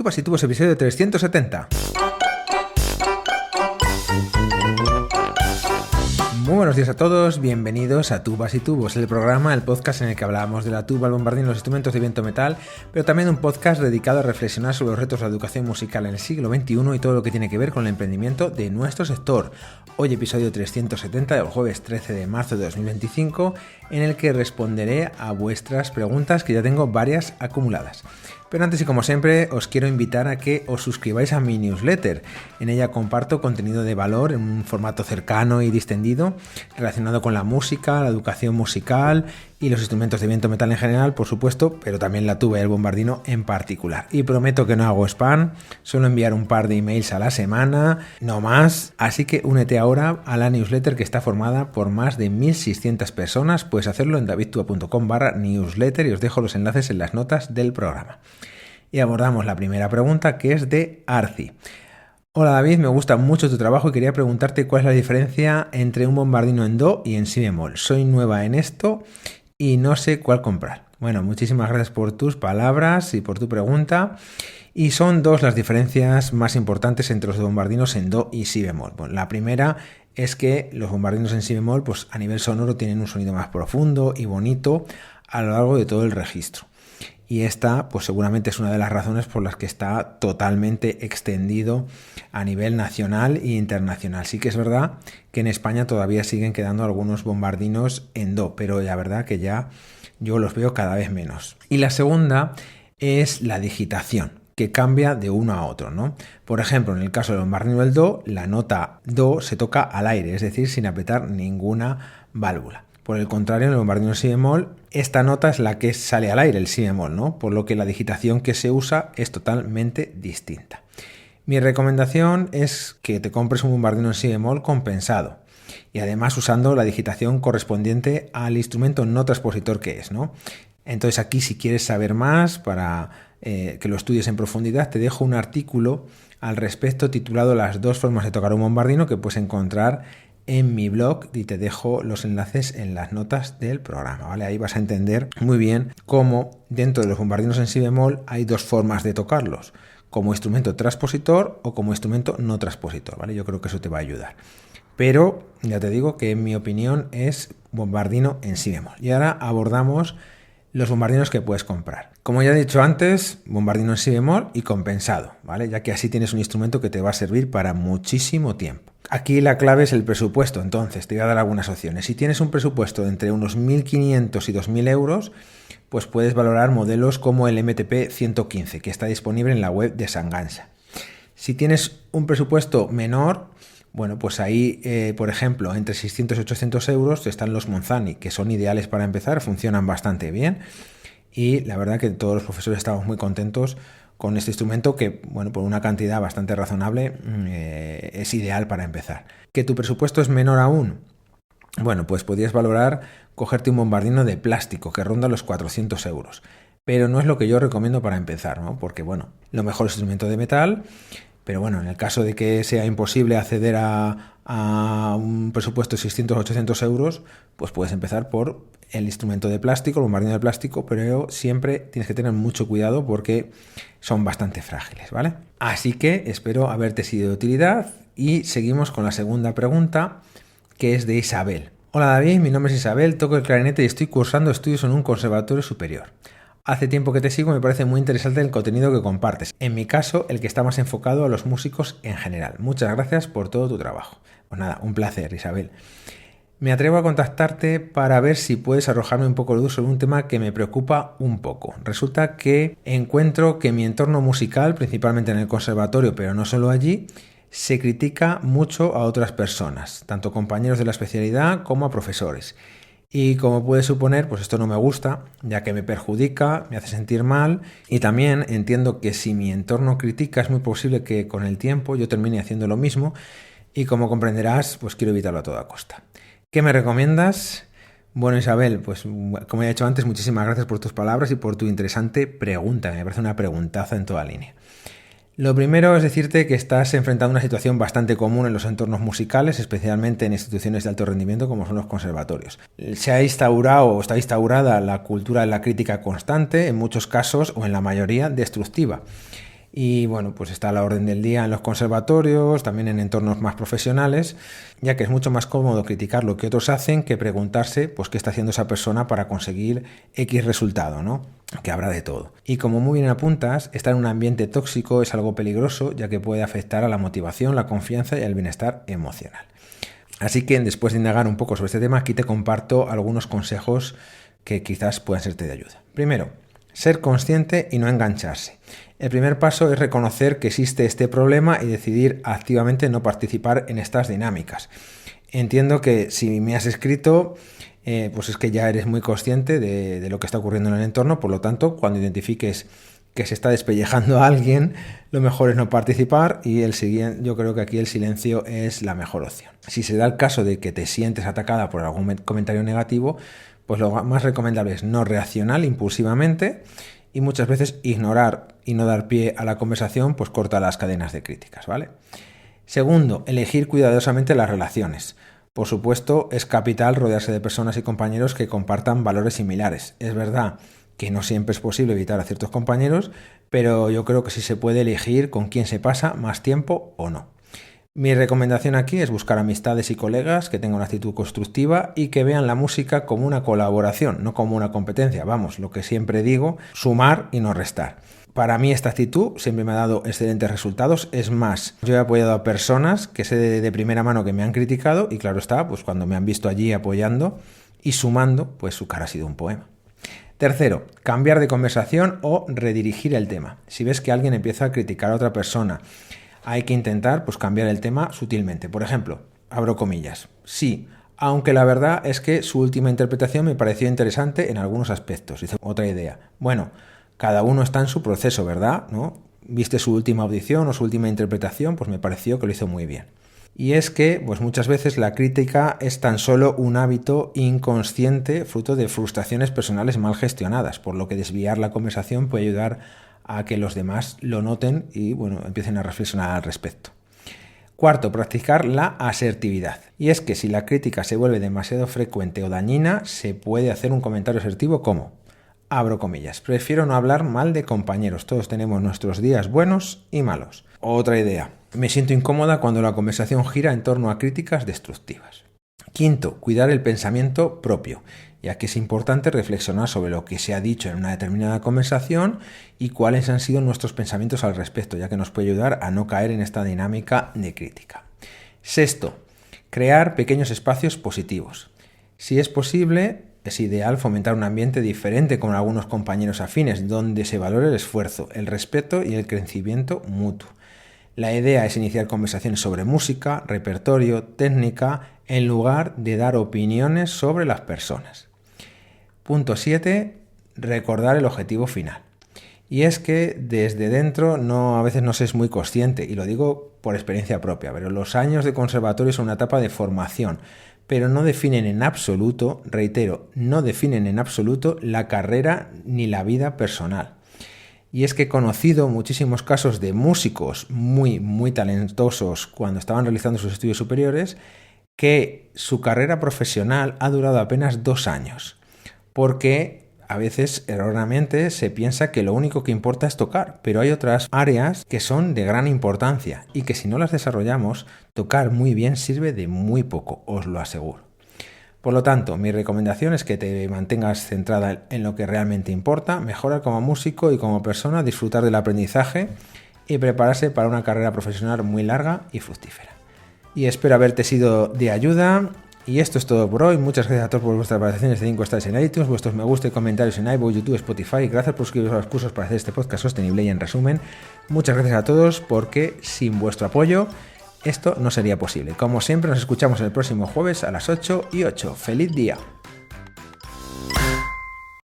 Tubas y Tubos, episodio 370. Muy buenos días a todos, bienvenidos a Tubas y Tubos, el programa, el podcast en el que hablamos de la tuba, el bombardín y los instrumentos de viento metal, pero también un podcast dedicado a reflexionar sobre los retos de la educación musical en el siglo XXI y todo lo que tiene que ver con el emprendimiento de nuestro sector. Hoy episodio 370 del jueves 13 de marzo de 2025, en el que responderé a vuestras preguntas, que ya tengo varias acumuladas. Pero antes y como siempre os quiero invitar a que os suscribáis a mi newsletter. En ella comparto contenido de valor en un formato cercano y distendido relacionado con la música, la educación musical y los instrumentos de viento metal en general, por supuesto, pero también la tuba y el bombardino en particular. Y prometo que no hago spam, suelo enviar un par de emails a la semana, no más. Así que únete ahora a la newsletter, que está formada por más de 1.600 personas. Puedes hacerlo en davidtua.com/newsletter y os dejo los enlaces en las notas del programa. Y abordamos la primera pregunta, que es de Arci. Hola David, me gusta mucho tu trabajo y quería preguntarte cuál es la diferencia entre un bombardino en do y en si bemol. Soy nueva en esto y no sé cuál comprar. Bueno, muchísimas gracias por tus palabras y por tu pregunta. Y son dos las diferencias más importantes entre los bombardinos en do y si bemol. Bueno, la primera es que los bombardinos en si bemol, pues a nivel sonoro, tienen un sonido más profundo y bonito a lo largo de todo el registro. Y esta, pues seguramente es una de las razones por las que está totalmente extendido a nivel nacional e internacional. Sí que es verdad que en España todavía siguen quedando algunos bombardinos en do, pero la verdad que ya yo los veo cada vez menos. Y la segunda es la digitación, que cambia de uno a otro, ¿no? Por ejemplo, en el caso del bombardino del do, la nota do se toca al aire, es decir, sin apretar ninguna válvula. Por el contrario, en el bombardino si bemol, esta nota es la que sale al aire, el si bemol, ¿no? Por lo que la digitación que se usa es totalmente distinta. Mi recomendación es que te compres un bombardino en si bemol compensado y además usando la digitación correspondiente al instrumento no transpositor que es, ¿no? Entonces aquí, si quieres saber más para que lo estudies en profundidad, te dejo un artículo al respecto titulado Las dos formas de tocar un bombardino, que puedes encontrar en mi blog y te dejo los enlaces en las notas del programa, ¿vale? Ahí vas a entender muy bien cómo dentro de los bombardinos en si bemol hay dos formas de tocarlos, como instrumento transpositor o como instrumento no transpositor, ¿vale? Yo creo que eso te va a ayudar. Pero ya te digo que en mi opinión es bombardino en si bemol. Y ahora abordamos los bombardinos que puedes comprar. Como ya he dicho antes, bombardino en si bemol y compensado, ¿vale? Ya que así tienes un instrumento que te va a servir para muchísimo tiempo. Aquí la clave es el presupuesto, entonces te voy a dar algunas opciones. Si tienes un presupuesto de entre unos 1.500 y 2.000 euros, pues puedes valorar modelos como el MTP 115, que está disponible en la web de Sangansa. Si tienes un presupuesto menor, bueno, pues ahí, por ejemplo, entre 600 y 800 euros están los Monzani, que son ideales para empezar, funcionan bastante bien y la verdad que todos los profesores estamos muy contentos con este instrumento que, bueno, por una cantidad bastante razonable es ideal para empezar. ¿Que tu presupuesto es menor aún? Bueno, pues podrías valorar cogerte un bombardino de plástico que ronda los 400 euros, pero no es lo que yo recomiendo para empezar, ¿no? Porque, bueno, lo mejor es instrumento de metal. Pero bueno, en el caso de que sea imposible acceder a un presupuesto de 600 o 800 euros, pues puedes empezar por el instrumento de plástico, el bombardino de plástico, pero siempre tienes que tener mucho cuidado porque son bastante frágiles, ¿vale? Así que espero haberte sido de utilidad y seguimos con la segunda pregunta, que es de Isabel. Hola David, mi nombre es Isabel, toco el clarinete y estoy cursando estudios en un conservatorio superior. Hace tiempo que te sigo y me parece muy interesante el contenido que compartes. En mi caso, el que está más enfocado a los músicos en general. Muchas gracias por todo tu trabajo. Pues nada, un placer, Isabel. Me atrevo a contactarte para ver si puedes arrojarme un poco de luz sobre un tema que me preocupa un poco. Resulta que encuentro que mi entorno musical, principalmente en el conservatorio, pero no solo allí, se critica mucho a otras personas, tanto compañeros de la especialidad como a profesores. Y como puedes suponer, pues esto no me gusta, ya que me perjudica, me hace sentir mal y también entiendo que si mi entorno critica es muy posible que con el tiempo yo termine haciendo lo mismo y como comprenderás, pues quiero evitarlo a toda costa. ¿Qué me recomiendas? Bueno, Isabel, pues como ya he dicho antes, muchísimas gracias por tus palabras y por tu interesante pregunta, me parece una preguntaza en toda línea. Lo primero es decirte que estás enfrentando una situación bastante común en los entornos musicales, especialmente en instituciones de alto rendimiento como son los conservatorios. Se ha instaurado o está instaurada la cultura de la crítica constante, en muchos casos o en la mayoría destructiva. Y bueno, pues está a la orden del día en los conservatorios, también en entornos más profesionales, ya que es mucho más cómodo criticar lo que otros hacen que preguntarse pues qué está haciendo esa persona para conseguir X resultado, ¿no? Que habrá de todo. Y como muy bien apuntas, estar en un ambiente tóxico es algo peligroso, ya que puede afectar a la motivación, la confianza y el bienestar emocional. Así que después de indagar un poco sobre este tema, aquí te comparto algunos consejos que quizás puedan serte de ayuda. Primero, ser consciente y no engancharse. El primer paso es reconocer que existe este problema y decidir activamente no participar en estas dinámicas. Entiendo que si me has escrito, pues es que ya eres muy consciente de lo que está ocurriendo en el entorno, por lo tanto, cuando identifiques que se está despellejando a alguien, lo mejor es no participar y yo creo que aquí el silencio es la mejor opción. Si se da el caso de que te sientes atacada por algún comentario negativo, pues lo más recomendable es no reaccionar impulsivamente y muchas veces ignorar y no dar pie a la conversación, pues corta las cadenas de críticas, ¿vale? Segundo, elegir cuidadosamente las relaciones. Por supuesto, es capital rodearse de personas y compañeros que compartan valores similares. Es verdad que no siempre es posible evitar a ciertos compañeros, pero yo creo que sí se puede elegir con quién se pasa más tiempo o no. Mi recomendación aquí es buscar amistades y colegas que tengan una actitud constructiva y que vean la música como una colaboración, no como una competencia. Vamos, lo que siempre digo, sumar y no restar. Para mí esta actitud siempre me ha dado excelentes resultados. Es más, yo he apoyado a personas que sé de primera mano que me han criticado y claro está, pues cuando me han visto allí apoyando y sumando, pues su cara ha sido un poema. Tercero, cambiar de conversación o redirigir el tema. Si ves que alguien empieza a criticar a otra persona, hay que intentar pues cambiar el tema sutilmente. Por ejemplo, abro comillas, sí, aunque la verdad es que su última interpretación me pareció interesante en algunos aspectos. Dice otra idea. Bueno, cada uno está en su proceso, ¿verdad? ¿No? Viste su última audición o su última interpretación, pues me pareció que lo hizo muy bien. Y es que pues muchas veces la crítica es tan solo un hábito inconsciente fruto de frustraciones personales mal gestionadas, por lo que desviar la conversación puede ayudar a que los demás lo noten y bueno, empiecen a reflexionar al respecto. Cuarto, practicar la asertividad. Y es que si la crítica se vuelve demasiado frecuente o dañina, se puede hacer un comentario asertivo como, abro comillas, prefiero no hablar mal de compañeros, todos tenemos nuestros días buenos y malos. Otra idea, me siento incómoda cuando la conversación gira en torno a críticas destructivas. Quinto, cuidar el pensamiento propio, ya que es importante reflexionar sobre lo que se ha dicho en una determinada conversación y cuáles han sido nuestros pensamientos al respecto, ya que nos puede ayudar a no caer en esta dinámica de crítica. Sexto, crear pequeños espacios positivos. Si es posible, es ideal fomentar un ambiente diferente con algunos compañeros afines, donde se valore el esfuerzo, el respeto y el crecimiento mutuo. La idea es iniciar conversaciones sobre música, repertorio, técnica, en lugar de dar opiniones sobre las personas. Punto 7. Recordar el objetivo final. Y es que desde dentro a veces no se es muy consciente, y lo digo por experiencia propia, pero los años de conservatorio son una etapa de formación, pero no definen en absoluto, reitero, no definen en absoluto la carrera ni la vida personal. Y es que he conocido muchísimos casos de músicos muy, muy talentosos cuando estaban realizando sus estudios superiores que su carrera profesional ha durado apenas 2 años, porque a veces erróneamente se piensa que lo único que importa es tocar, pero hay otras áreas que son de gran importancia y que si no las desarrollamos, tocar muy bien sirve de muy poco, os lo aseguro. Por lo tanto, mi recomendación es que te mantengas centrada en lo que realmente importa, mejorar como músico y como persona, disfrutar del aprendizaje y prepararse para una carrera profesional muy larga y fructífera. Y espero haberte sido de ayuda. Y esto es todo por hoy. Muchas gracias a todos por vuestras valoraciones de 5 estrellas en iTunes, vuestros me gusta y comentarios en iVoox, YouTube, Spotify. Gracias por suscribiros a los cursos para hacer este podcast sostenible y en resumen, muchas gracias a todos porque sin vuestro apoyo esto no sería posible. Como siempre, nos escuchamos el próximo jueves a las 8:08. ¡Feliz día!